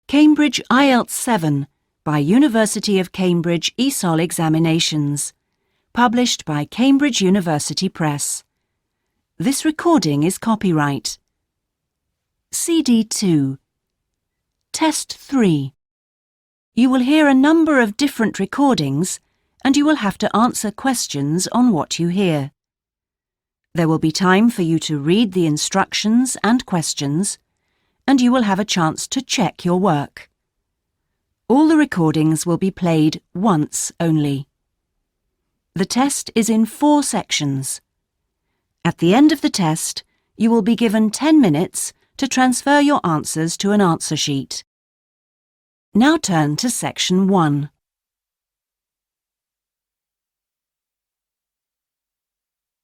Cambridge IELTS 7 by University of Cambridge ESOL Examinations, published by Cambridge University Press. This recording is copyright. CD 2. Test 3. You will hear a number of different recordings and you will have to answer questions on what you hear. There will be time for you to read the instructions and questions, and you will have a chance to check your work. All the recordings will be played once only. The test is in 4 sections. At the end of the test, you will be given 10 minutes to transfer your answers to an answer sheet. Now turn to Section 1.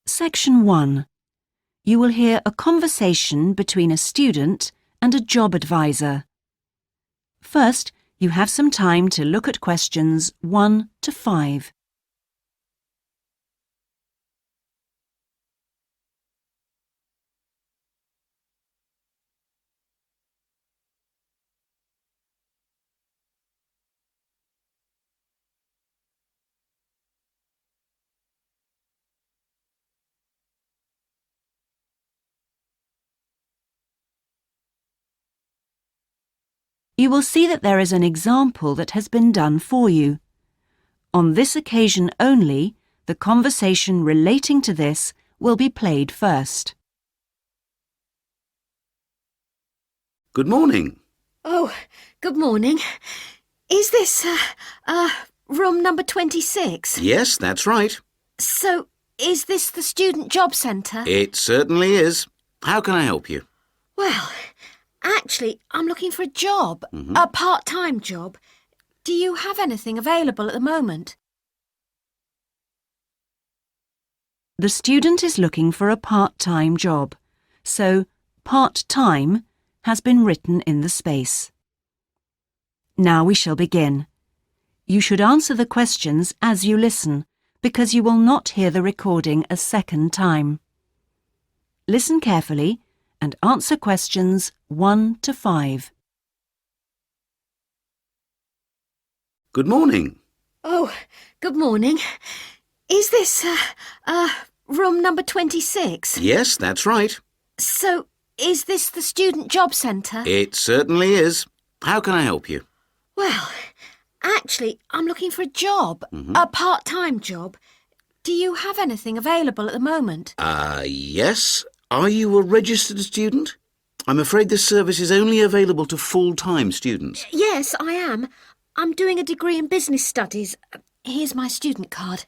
Section 1. You will hear a conversation between a student and a job advisor. First, you have some time to look at questions 1 to 5. You will see that there is an example that has been done for you. On this occasion only, the conversation relating to this will be played first. Good morning. Oh, good morning. Is this, room number 26? Yes, that's right. So, is this the Student Job Centre? It certainly is. How can I help you? Well, actually, I'm looking for a job, a part-time job. Do you have anything available at the moment? The student is looking for a part-time job, so part-time has been written in the space. Now we shall begin. You should answer the questions as you listen, because you will not hear the recording a second time. Listen carefully and answer questions 1 to 5. Good morning. Oh, good morning. Is this, room number 26? Yes, that's right. So, is this the Student Job Centre? It certainly is. How can I help you? Well, actually, I'm looking for a job, a part-time job. Do you have anything available at the moment? Yes. Are you a registered student? I'm afraid this service is only available to full-time students. Yes, I am. I'm doing a degree in business studies. Here's my student card.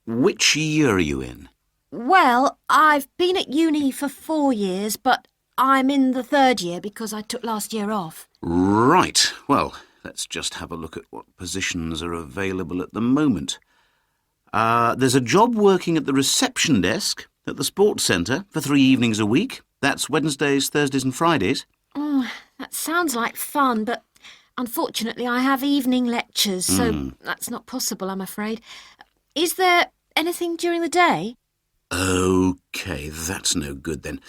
Which year are you in? Well, I've been at uni for 4 years, but I'm in the 3rd year because I took last year off. Right. Well, let's just have a look at what positions are available at the moment. There's a job working at the reception desk at the sports centre for 3 evenings a week. That's Wednesdays, Thursdays and Fridays. Oh, that sounds like fun, but unfortunately I have evening lectures, so that's not possible, I'm afraid. Is there anything during the day? OK, that's no good then.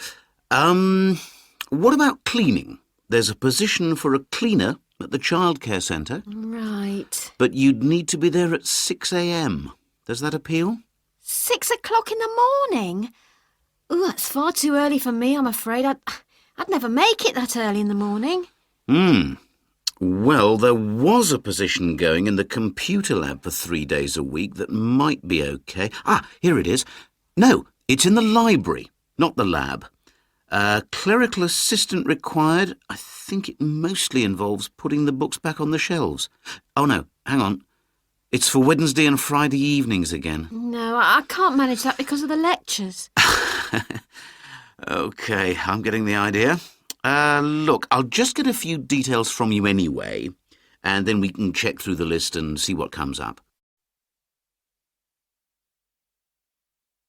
What about cleaning? There's a position for a cleaner at the childcare centre. Right. But you'd need to be there at 6 a.m. Does that appeal? 6 o'clock in the morning? Ooh, that's far too early for me, I'm afraid. I'd never make it that early in the morning. Well, there was a position going in the computer lab for 3 days a week that might be OK. Here it is. No, it's in the library, not the lab. Clerical assistant required. I think it mostly involves putting the books back on the shelves. Oh, no, hang on. It's for Wednesday and Friday evenings again. No, I can't manage that because of the lectures. OK, I'm getting the idea. Look, I'll just get a few details from you anyway, and then we can check through the list and see what comes up.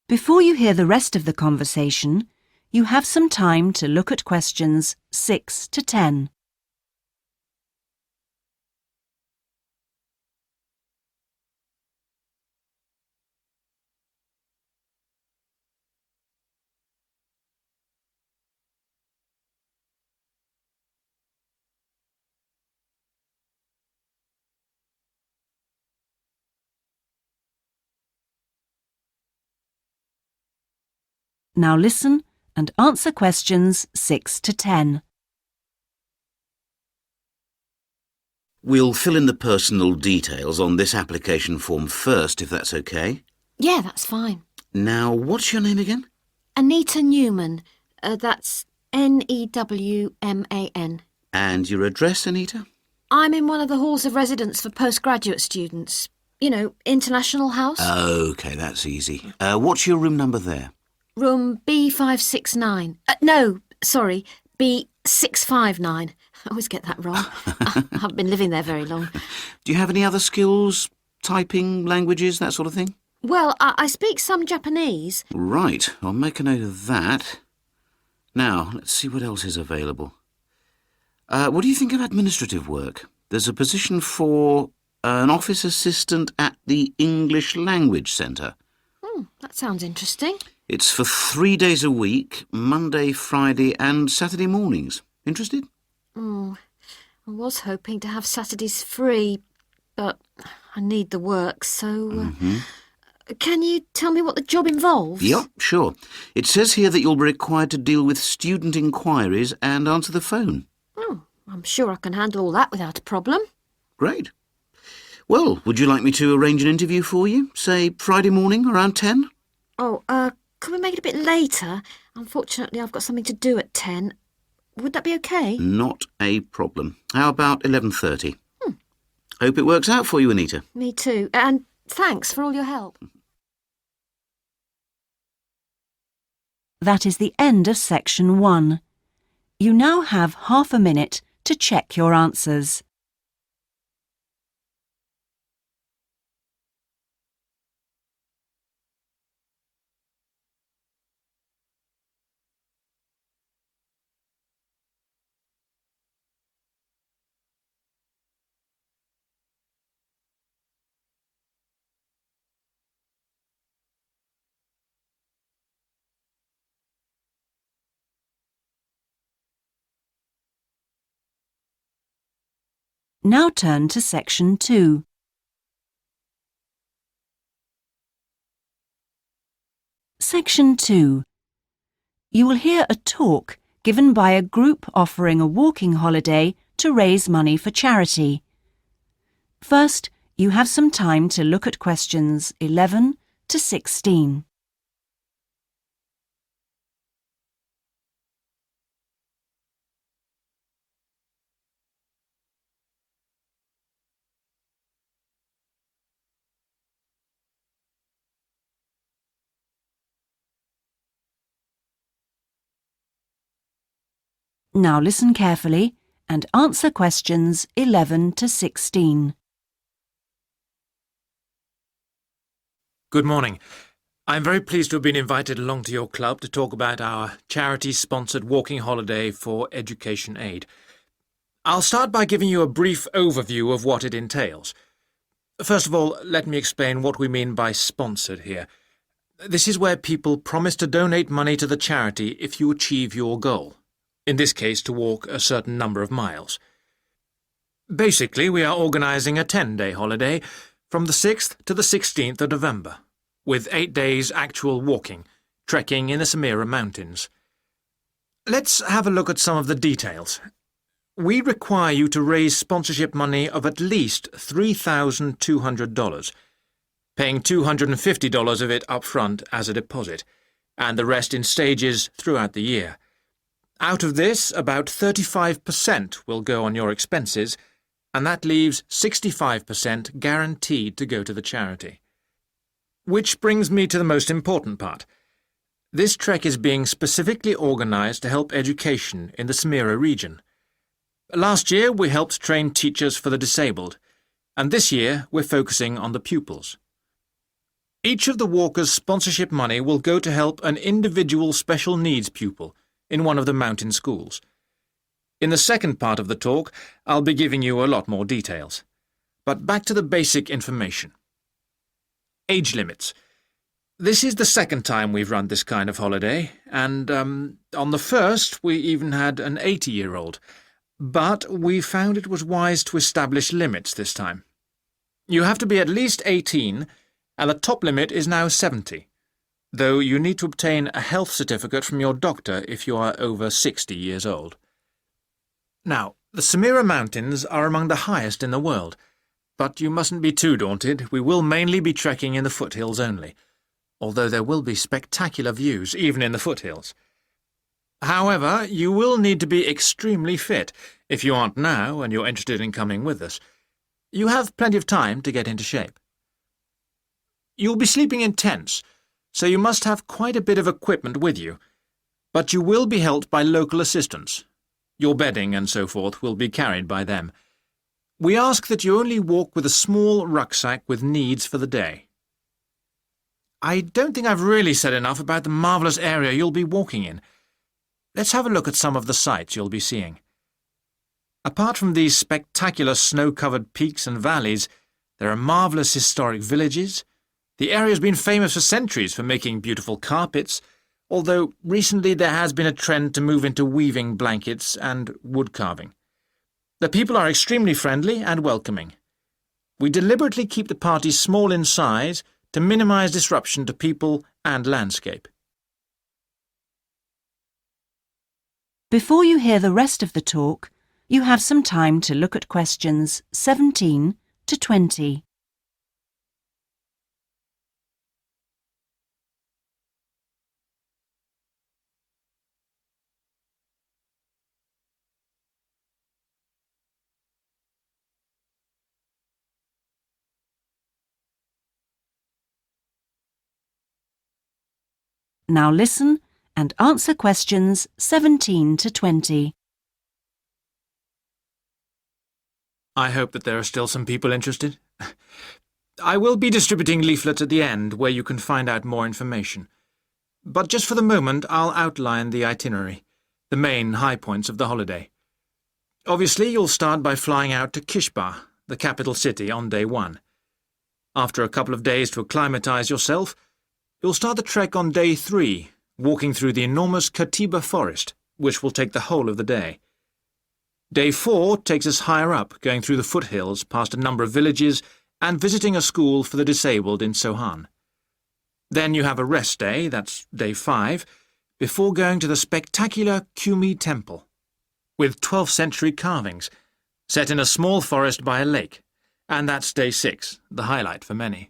Before you hear the rest of the conversation, you have some time to look at questions 6 to 10. Now listen and answer questions 6 to 10. We'll fill in the personal details on this application form first, if that's okay. Yeah, that's fine. Now, what's your name again? Anita Newman. That's Newman. And your address, Anita? I'm in one of the halls of residence for postgraduate students. You know, International House. OK, that's easy. What's your room number there? Room B569. No, sorry, B659. I always get that wrong. I haven't been living there very long. Do you have any other skills? Typing, languages, that sort of thing? Well, I speak some Japanese. Right, I'll make a note of that. Now, let's see what else is available. What do you think of administrative work? There's a position for an office assistant at the English Language Centre. That sounds interesting. It's for 3 days a week, Monday, Friday and Saturday mornings. Interested? I was hoping to have Saturdays free, but I need the work, so... Can you tell me what the job involves? Yep, sure. It says here that you'll be required to deal with student inquiries and answer the phone. Oh, I'm sure I can handle all that without a problem. Great. Well, would you like me to arrange an interview for you? Say Friday morning around 10? Oh, could we make it a bit later? Unfortunately, I've got something to do at 10. Would that be okay? Not a problem. How about 11:30? Hope it works out for you, Anita. Me too. And thanks for all your help. That is the end of section 1. You now have half a minute to check your answers. Now turn to section 2. Section 2. You will hear a talk given by a group offering a walking holiday to raise money for charity. First, you have some time to look at questions 11 to 16. Now listen carefully and answer questions 11 to 16. Good morning. I'm very pleased to have been invited along to your club to talk about our charity-sponsored walking holiday for education aid. I'll start by giving you a brief overview of what it entails. First of all, let me explain what we mean by sponsored here. This is where people promise to donate money to the charity if you achieve your goal. In this case, to walk a certain number of miles. Basically, we are organising a 10-day holiday from the 6th to the 16th of November, with 8 days actual walking, trekking in the Samira Mountains. Let's have a look at some of the details. We require you to raise sponsorship money of at least $3,200, paying $250 of it up front as a deposit, and the rest in stages throughout the year. Out of this, about 35% will go on your expenses, and that leaves 65% guaranteed to go to the charity. Which brings me to the most important part. This trek is being specifically organised to help education in the Samira region. Last year we helped train teachers for the disabled, and this year we're focusing on the pupils. Each of the walkers' sponsorship money will go to help an individual special needs pupil in one of the mountain schools. In the second part of the talk, I'll be giving you a lot more details. But back to the basic information. Age limits. This is the second time we've run this kind of holiday, and on the first we even had an 80-year-old. But we found it was wise to establish limits this time. You have to be at least 18, and the top limit is now 70. though you need to obtain a health certificate from your doctor if you are over 60 years old. Now, the Samira Mountains are among the highest in the world, but you mustn't be too daunted. We will mainly be trekking in the foothills only, although there will be spectacular views even in the foothills. However, you will need to be extremely fit if you aren't now and you're interested in coming with us. You have plenty of time to get into shape. You'll be sleeping in tents, so you must have quite a bit of equipment with you, but you will be helped by local assistants. Your bedding and so forth will be carried by them. We ask that you only walk with a small rucksack with needs for the day. I don't think I've really said enough about the marvellous area you'll be walking in. Let's have a look at some of the sights you'll be seeing. Apart from these spectacular snow-covered peaks and valleys, there are marvellous historic villages. The area's been famous for centuries for making beautiful carpets, although recently there has been a trend to move into weaving blankets and wood carving. The people are extremely friendly and welcoming. We deliberately keep the party small in size to minimise disruption to people and landscape. Before you hear the rest of the talk, you have some time to look at questions 17 to 20. Now listen and answer questions 17 to 20. I hope that there are still some people interested. I will be distributing leaflets at the end where you can find out more information. But just for the moment, I'll outline the itinerary, the main high points of the holiday. Obviously, you'll start by flying out to Kishbar, the capital city, on day 1. After a couple of days to acclimatise yourself, you'll start the trek on day 3, walking through the enormous Katiba forest, which will take the whole of the day. Day 4 takes us higher up, going through the foothills past a number of villages and visiting a school for the disabled in Sohan. Then you have a rest day, that's day 5, before going to the spectacular Kumi Temple, with 12th century carvings, set in a small forest by a lake, and that's day 6, the highlight for many.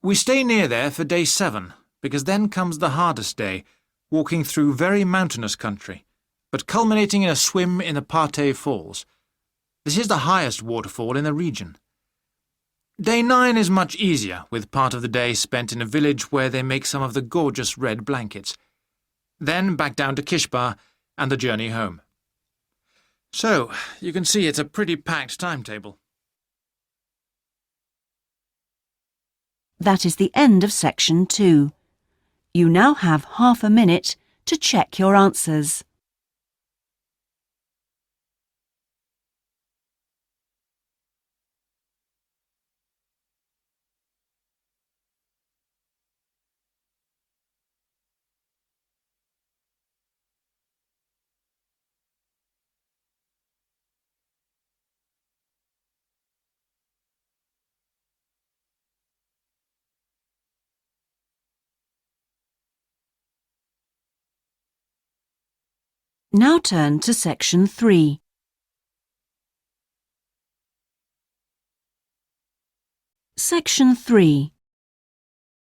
We stay near there for day 7, because then comes the hardest day, walking through very mountainous country, but culminating in a swim in the Pate Falls. This is the highest waterfall in the region. Day 9 is much easier, with part of the day spent in a village where they make some of the gorgeous red blankets. Then back down to Kishbar and the journey home. So, you can see it's a pretty packed timetable. That is the end of section 2. You now have half a minute to check your answers. Now turn to section 3. Section 3.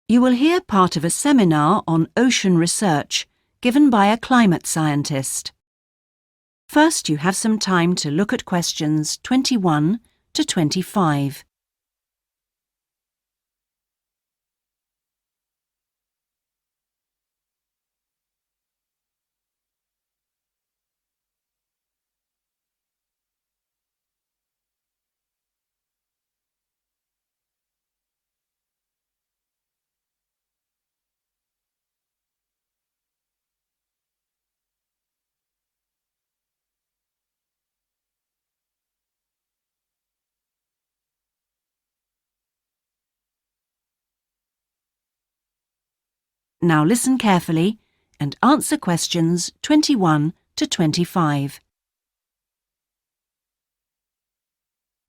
You will hear part of a seminar on ocean research given by a climate scientist. First, you have some time to look at questions 21 to 25. Now listen carefully and answer questions 21 to 25.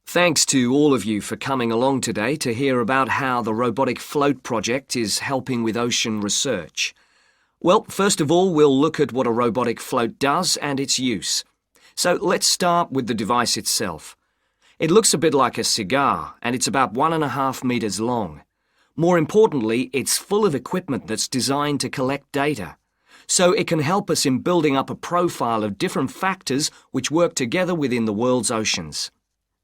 Thanks to all of you for coming along today to hear about how the robotic float project is helping with ocean research. Well, first of all, we'll look at what a robotic float does and its use. So let's start with the device itself. It looks a bit like a cigar, and it's about 1.5 meters long. More importantly, it's full of equipment that's designed to collect data. So it can help us in building up a profile of different factors which work together within the world's oceans.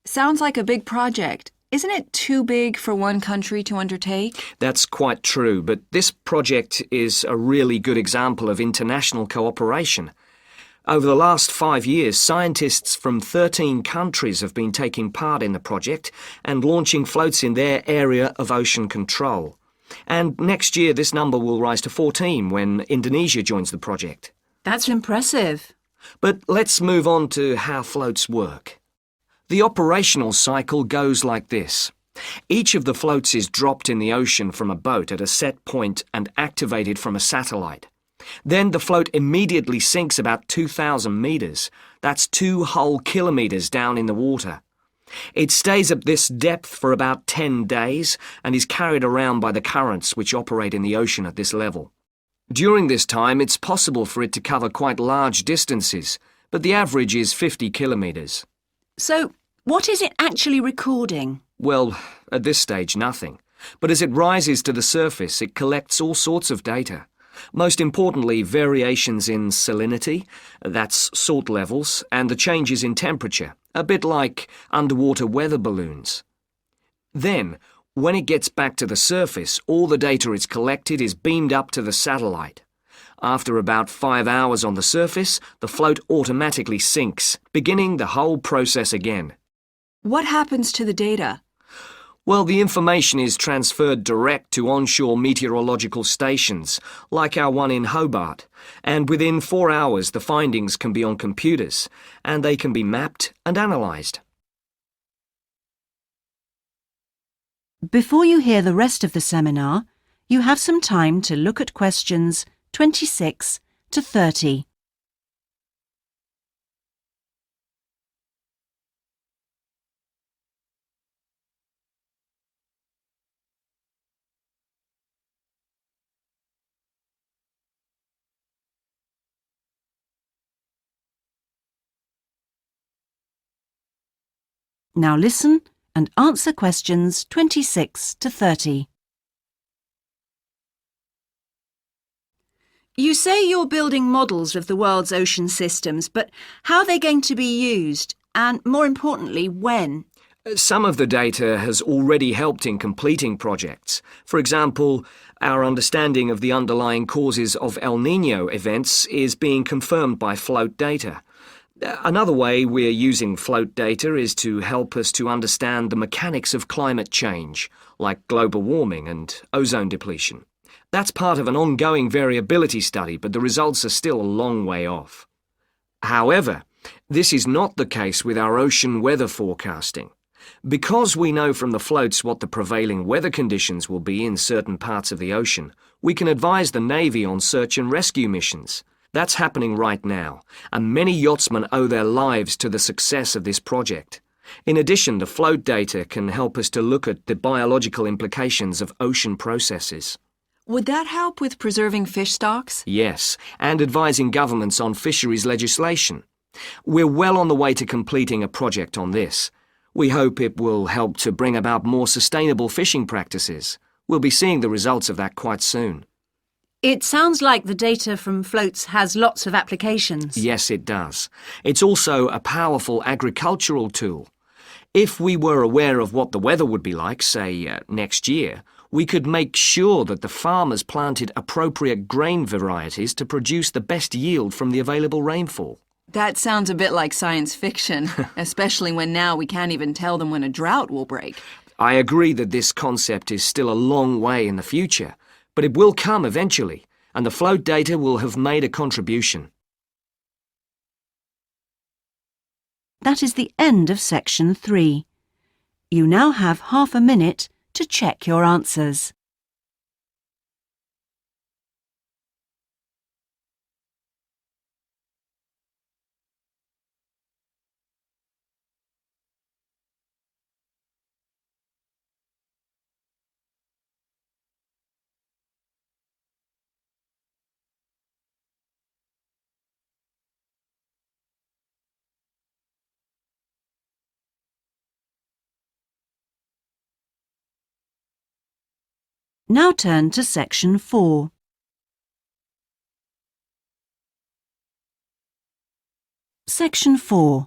Sounds like a big project. Isn't it too big for one country to undertake? That's quite true, but this project is a really good example of international cooperation. Over the last 5 years, scientists from 13 countries have been taking part in the project and launching floats in their area of ocean control. And next year, this number will rise to 14 when Indonesia joins the project. That's impressive. But let's move on to how floats work. The operational cycle goes like this. Each of the floats is dropped in the ocean from a boat at a set point and activated from a satellite. Then the float immediately sinks about 2,000 meters. That's 2 whole kilometers down in the water. It stays at this depth for about 10 days and is carried around by the currents which operate in the ocean at this level. During this time, it's possible for it to cover quite large distances, but the average is 50 kilometers. So, what is it actually recording? Well, at this stage, nothing. But as it rises to the surface, it collects all sorts of data. Most importantly, variations in salinity, that's salt levels, and the changes in temperature, a bit like underwater weather balloons. Then, when it gets back to the surface, all the data it's collected is beamed up to the satellite. After about 5 hours on the surface, the float automatically sinks, beginning the whole process again. What happens to the data? Well, the information is transferred direct to onshore meteorological stations, like our one in Hobart, and within 4 hours the findings can be on computers, and they can be mapped and analysed. Before you hear the rest of the seminar, you have some time to look at questions 26 to 30. Now listen and answer questions 26 to 30. You say you're building models of the world's ocean systems, but how are they going to be used? And more importantly, when? Some of the data has already helped in completing projects. For example, our understanding of the underlying causes of El Niño events is being confirmed by float data. Another way we're using float data is to help us to understand the mechanics of climate change, like global warming and ozone depletion. That's part of an ongoing variability study, but the results are still a long way off. However, this is not the case with our ocean weather forecasting. Because we know from the floats what the prevailing weather conditions will be in certain parts of the ocean, we can advise the Navy on search and rescue missions. That's happening right now, and many yachtsmen owe their lives to the success of this project. In addition, the float data can help us to look at the biological implications of ocean processes. Would that help with preserving fish stocks? Yes, and advising governments on fisheries legislation. We're well on the way to completing a project on this. We hope it will help to bring about more sustainable fishing practices. We'll be seeing the results of that quite soon. It sounds like the data from floats has lots of applications. Yes, it does. It's also a powerful agricultural tool. If we were aware of what the weather would be like, say, next year, we could make sure that the farmers planted appropriate grain varieties to produce the best yield from the available rainfall. That sounds a bit like science fiction, especially when now we can't even tell them when a drought will break. I agree that this concept is still a long way in the future, but it will come eventually, and the float data will have made a contribution. That is the end of section 3. You now have half a minute to check your answers. Now turn to Section 4. Section 4.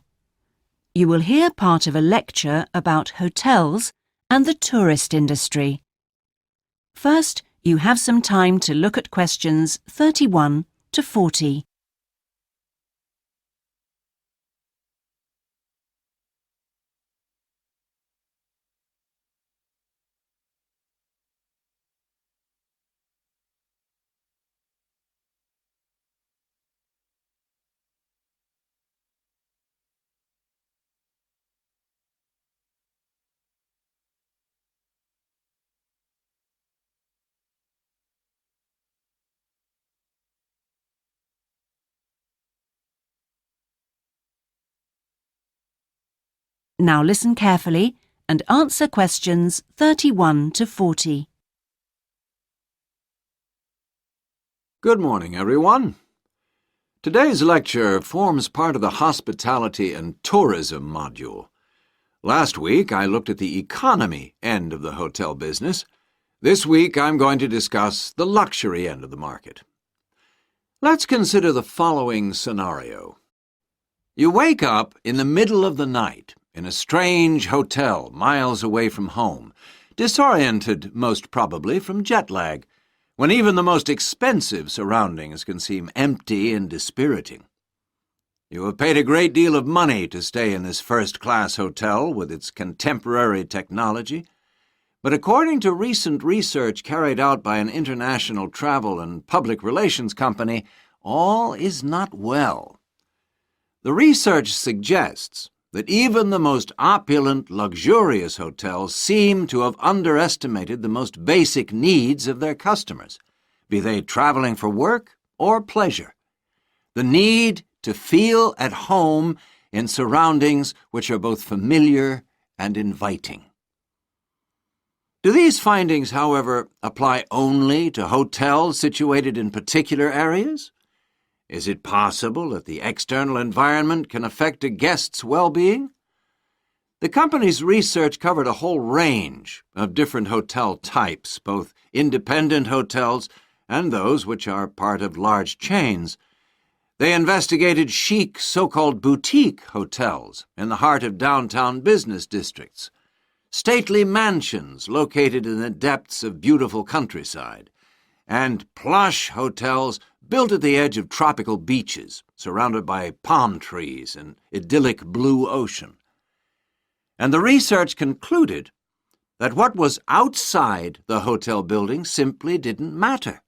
You will hear part of a lecture about hotels and the tourist industry. First, you have some time to look at questions 31 to 40. Now listen carefully and answer questions 31 to 40. Good morning, everyone. Today's lecture forms part of the Hospitality and Tourism module. Last week, I looked at the economy end of the hotel business. This week, I'm going to discuss the luxury end of the market. Let's consider the following scenario. You wake up in the middle of the night in a strange hotel miles away from home, disoriented most probably from jet lag, when even the most expensive surroundings can seem empty and dispiriting. You have paid a great deal of money to stay in this first-class hotel with its contemporary technology, but according to recent research carried out by an international travel and public relations company, all is not well. The research suggests that even the most opulent, luxurious hotels seem to have underestimated the most basic needs of their customers, be they traveling for work or pleasure. The need to feel at home in surroundings which are both familiar and inviting. Do these findings, however, apply only to hotels situated in particular areas? Is it possible that the external environment can affect a guest's well-being? The company's research covered a whole range of different hotel types, both independent hotels and those which are part of large chains. They investigated chic so-called boutique hotels in the heart of downtown business districts, stately mansions located in the depths of beautiful countryside, and plush hotels built at the edge of tropical beaches, surrounded by palm trees and idyllic blue ocean. And the research concluded that what was outside the hotel building simply didn't matter.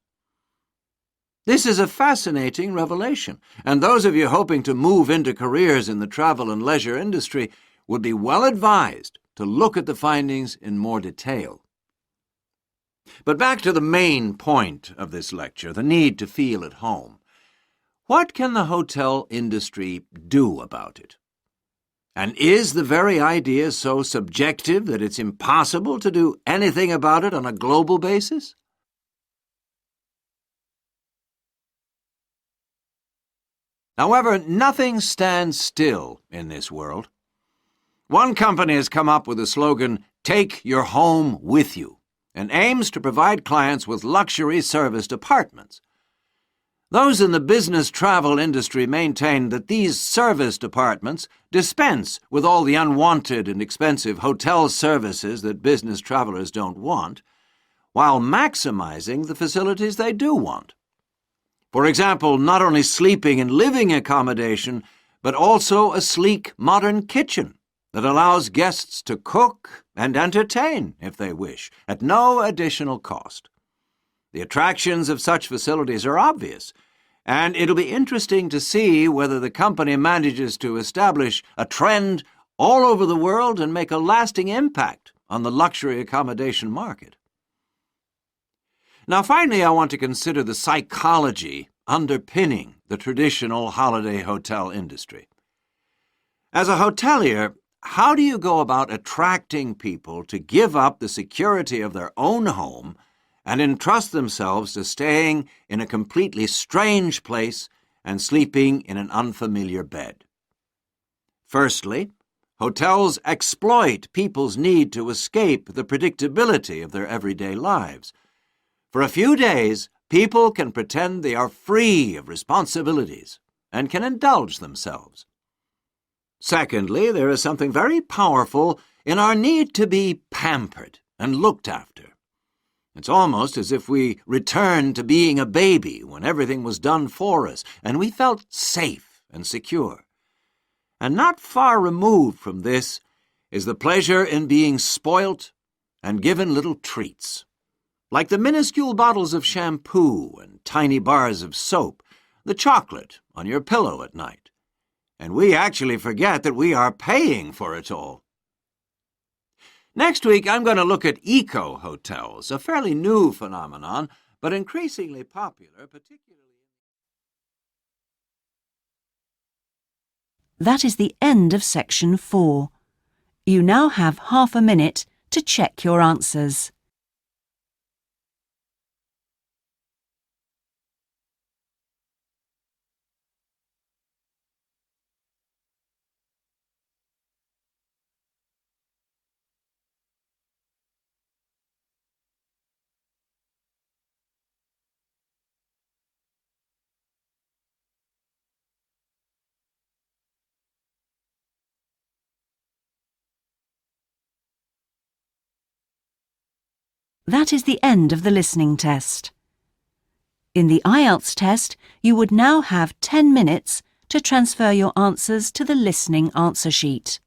This is a fascinating revelation, and those of you hoping to move into careers in the travel and leisure industry would be well advised to look at the findings in more detail. But back to the main point of this lecture, the need to feel at home. What can the hotel industry do about it? And is the very idea so subjective that it's impossible to do anything about it on a global basis? However, nothing stands still in this world. One company has come up with the slogan, "Take your home with you," and aims to provide clients with luxury serviced apartments. Those in the business travel industry maintain that these serviced apartments dispense with all the unwanted and expensive hotel services that business travelers don't want, while maximizing the facilities they do want. For example, not only sleeping and living accommodation, but also a sleek modern kitchen that allows guests to cook and entertain, if they wish, at no additional cost. The attractions of such facilities are obvious, and it'll be interesting to see whether the company manages to establish a trend all over the world and make a lasting impact on the luxury accommodation market. Now, finally, I want to consider the psychology underpinning the traditional holiday hotel industry. As a hotelier, how do you go about attracting people to give up the security of their own home and entrust themselves to staying in a completely strange place and sleeping in an unfamiliar bed? Firstly, hotels exploit people's need to escape the predictability of their everyday lives. For a few days, people can pretend they are free of responsibilities and can indulge themselves. Secondly, there is something very powerful in our need to be pampered and looked after. It's almost as if we returned to being a baby when everything was done for us and we felt safe and secure. And not far removed from this is the pleasure in being spoilt and given little treats, like the minuscule bottles of shampoo and tiny bars of soap, the chocolate on your pillow at night. And we actually forget that we are paying for it all. Next week, I'm going to look at eco-hotels, a fairly new phenomenon, but increasingly popular, particularly... That is the end of section 4. You now have half a minute to check your answers. That is the end of the listening test. In the IELTS test, you would now have 10 minutes to transfer your answers to the listening answer sheet.